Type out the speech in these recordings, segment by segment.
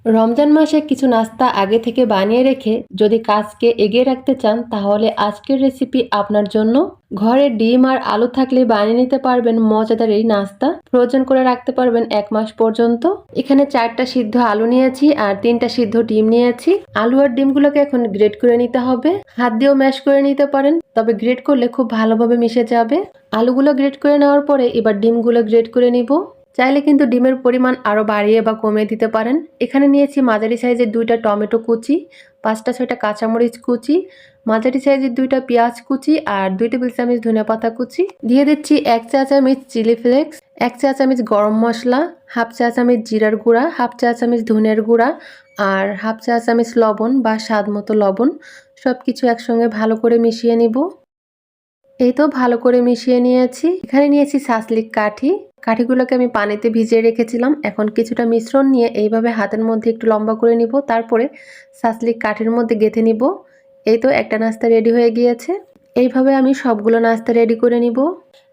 রমজান মাসে কিছু নাস্তা আগে থেকে বানিয়ে রেখে যদি কাজকে এগিয়ে রাখতে চান তাহলে আজকের রেসিপি আপনার জন্য। ঘরে ডিম আর আলু থাকলে বানিয়ে নিতে পারবেন মজাদার এই নাস্তা। ফ্রোজেন করে রাখতে পারবেন 1 মাস পর্যন্ত। এখানে 4টা সিদ্ধ আলু নিয়েছি আর 3টা সিদ্ধ ডিম নিয়েছি। আলু আর ডিমগুলোকে এখন গ্রেট করে নিতে হবে। হাত দিয়েও ম্যাশ করে নিতে পারেন, তবে গ্রেট করলে খুব ভালোভাবে মিশে যাবে। আলুগুলো গ্রেট করে নেওয়ার পরে এবার ডিমগুলো গ্রেট করে নিব। চাইলে কিন্তু ডিমের পরিমাণ আরও বাড়িয়ে বা কমিয়ে দিতে পারেন। এখানে নিয়েছি মাঝারি সাইজের 2টা টমেটো কুচি, 5টা 6টা কাঁচামরিচ কুচি, মাঝারি সাইজের 2টা পেঁয়াজ কুচি আর 2 টেবিল চামচ ধনিয়া পাতা কুচি। দিয়ে দিচ্ছি 1 চা চামচ চিলি ফ্লেক্স, 1 চা চামচ গরম মশলা, হাফ চা চামচ জিরার গুঁড়া, হাফ চা চামচ ধনিয়ার গুঁড়া আর হাফ চা চামচ লবণ বা স্বাদ মতো লবণ। সব কিছু একসঙ্গে ভালো করে মিশিয়ে নিব। এই তো ভালো করে মিশিয়ে নিয়েছি। এখানে নিয়েছি সাসলিক কাঠি। কাঠিগুলোকে আমি পানিতে ভিজিয়ে রেখেছিলাম। এখন কিছুটা মিশ্রণ নিয়ে এইভাবে হাতের মধ্যে একটু লম্বা করে নিব, তারপরে সাসলিক কাঠির মধ্যে গেঁথে নিব। এই তো একটা নাস্তা রেডি হয়ে গিয়েছে। এইভাবে আমি সবগুলো নাস্তা রেডি করে নিব।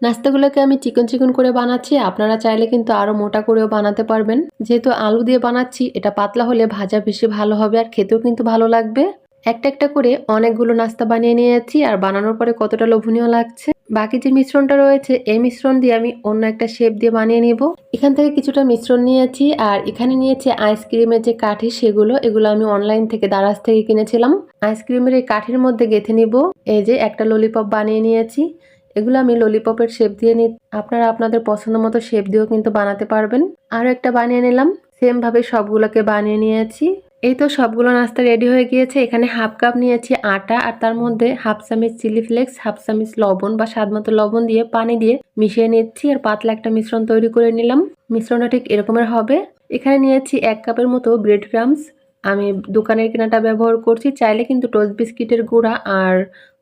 নাস্তাগুলোকে আমি চিকন চিকন করে বানাচ্ছি, আপনারা চাইলে কিন্তু আরো মোটা করেও বানাতে পারবেন। যেহেতু আলু দিয়ে বানাচ্ছি, এটা পাতলা হলে ভাজা বেশি ভালো হবে আর খেতেও কিন্তু ভালো লাগবে। একটা একটা করে অনেকগুলো নাস্তা বানিয়ে নিয়েছি আর বানানোর পরে কতটা লোভনীয় লাগছে। বাকি যে মিশ্রণটা রয়েছে এই মিশ্রণ দিয়ে আমি অন্য একটা শেপ দিয়ে বানিয়ে নিব। এখান থেকে কিছুটা মিশ্রণ নিয়েছি আর এখানে নিয়েছি আইসক্রিমের যে কাঠি এগুলো আমি অনলাইন থেকে দারাজ থেকে কিনেছিলাম। আইসক্রিমের এই কাঠির মধ্যে গেঁথে নিব। এই যে একটা ললিপপ বানিয়ে নিয়েছি। এগুলো আমি ললিপপের শেপ দিয়ে আপনারা আপনাদের পছন্দ মতো শেপ দিয়েও কিন্তু বানাতে পারবেন। আরও একটা বানিয়ে নিলাম। সেম ভাবে সবগুলোকে বানিয়ে নিয়েছি। এই তো সবগুলো নাস্তা রেডি হয়ে গিয়েছে। এখানে হাফ কাপ নিয়েছি আটা আর তার মধ্যে হাফ চামচ চিলি ফ্লেক্স, হাফ চামচ লবণ বা স্বাদ মতো লবণ দিয়ে পানি দিয়ে মিশিয়ে নিচ্ছি আর পাতলা একটা মিশ্রণ তৈরি করে নিলাম। মিশ্রণটা ঠিক এরকমের হবে। এখানে নিয়েছি 1 কাপের মতো ব্রেড ক্রামস। আমি দোকানের কেনাটা ব্যবহার করছি, চাইলে কিন্তু টোস্ট বিস্কিটের গুঁড়া আর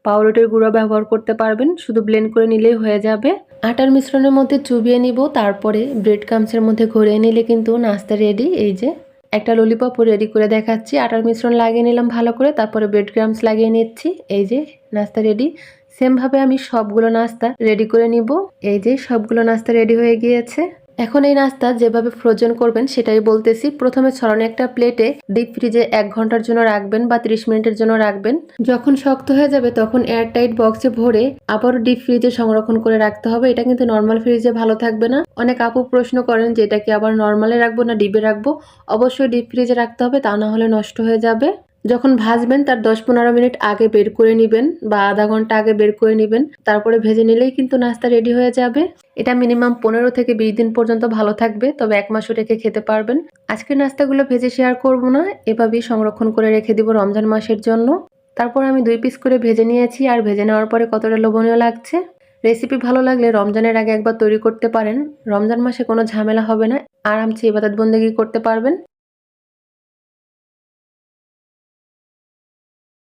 পাউরুটির গুঁড়া ব্যবহার করতে পারবেন, শুধু ব্লেন্ড করে নিলেই হয়ে যাবে। আটার মিশ্রণের মধ্যে চুবিয়ে নিব, তারপরে ব্রেড ক্রামসের মধ্যে ঘুরিয়ে নিলে কিন্তু নাস্তা রেডি। এই যে একটা ললিপপ রেডি করে দেখাচ্ছি। আটার মিশ্রণ লাগিয়ে নিলাম ভালো করে, তারপরে ব্রেড ক্রামস লাগিয়ে নিচ্ছি। এই যে নাস্তা রেডি। সেম ভাবে আমি সবগুলো নাস্তা রেডি করে নিব। এই যে সবগুলো নাস্তা রেডি হয়ে গিয়েছে। এখন এই নাস্তা যেভাবে ফ্রোজেন করবেন সেটাই বলতেছি। প্রথমে ছড়ানো একটা প্লেটে ডিপ ফ্রিজে 1 ঘন্টার জন্য রাখবেন বা 30 মিনিটের জন্য রাখবেন। যখন শক্ত হয়ে যাবে তখন এয়ারটাইট বক্সে ভরে আবারও ডিপ ফ্রিজে সংরক্ষণ করে রাখতে হবে। এটা কিন্তু নর্মাল ফ্রিজে ভালো থাকবে না। অনেক আপু প্রশ্ন করেন যে এটা কি আবার নর্মালে রাখবো না ডিপে রাখবো। অবশ্যই ডিপ ফ্রিজে রাখতে হবে, তা না হলে নষ্ট হয়ে যাবে। যখন ভাজবেন তার 10-15 মিনিট আগে বের করে নেবেন বা আধা ঘন্টা আগে বের করে নেবেন, তারপরে ভেজে নিলেই কিন্তু নাস্তা রেডি হয়ে যাবে। এটা মিনিমাম 15 থেকে 20 দিন পর্যন্ত ভালো থাকবে, তবে 1 মাসও রেখে খেতে পারবেন। আজকের নাস্তাগুলো ভেজে শেয়ার করব না, এভাবেই সংরক্ষণ করে রেখে দিব রমজান মাসের জন্য। তারপর আমি 2 পিস করে ভেজে নিয়েছি আর ভেজে নেওয়ার পরে কতটা লোভনীয় লাগছে। রেসিপি ভালো লাগলে রমজানের আগে একবার তৈরি করতে পারেন। রমজান মাসে কোনো ঝামেলা হবে না, আরামসে ইবাদত বন্দেগী করতে পারবেন।